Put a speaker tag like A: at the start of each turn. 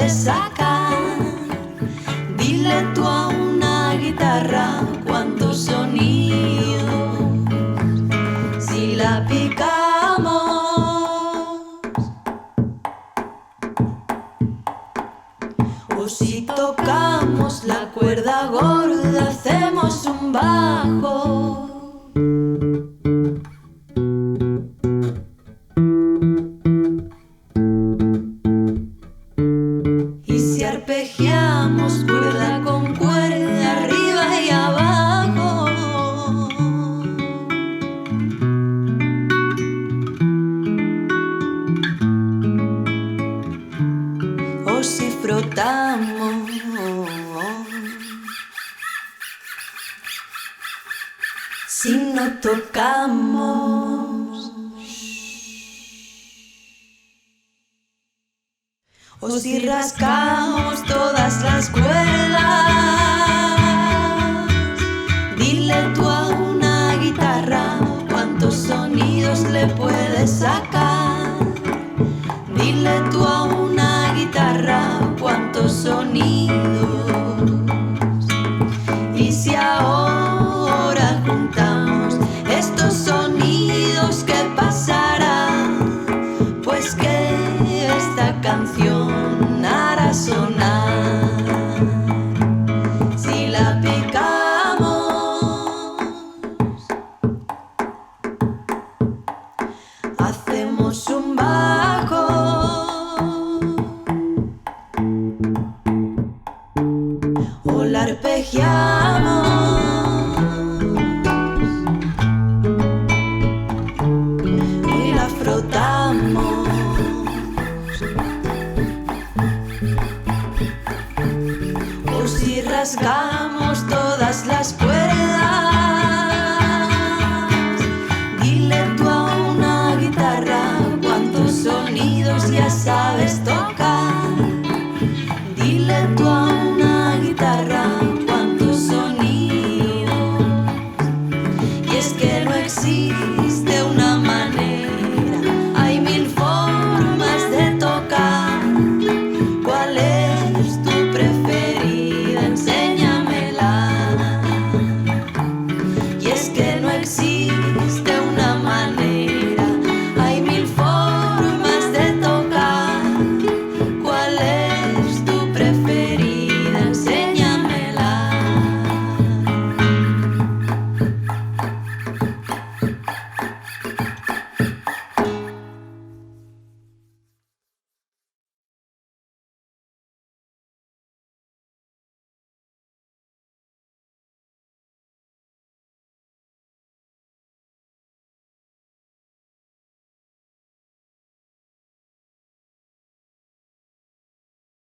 A: puedes sacar. Dile tú a una guitarra cuántos sonidos si la picamos. O si tocamos la cuerda gorda, hacemos un bajo. Y si arpegiamos cuerda con cuerda, arriba y abajo. O si frotamos si no tocamos. O si rascamos todas las cuerdas. Dile tú a una guitarra cuántos sonidos le puedes sacar. Dile tú a una guitarra cuántos sonidos. Y si ahora juntamos estos sonidos, ¿qué pasará? Pues que esta canción hará sonar. Si la picamos, hacemos un bajo. O la arpegiamos y la frotamos. O si rasgamos todas las cuerdas. Dile tú a una guitarra cuántos sonidos ya sabes tocar. Dile tú a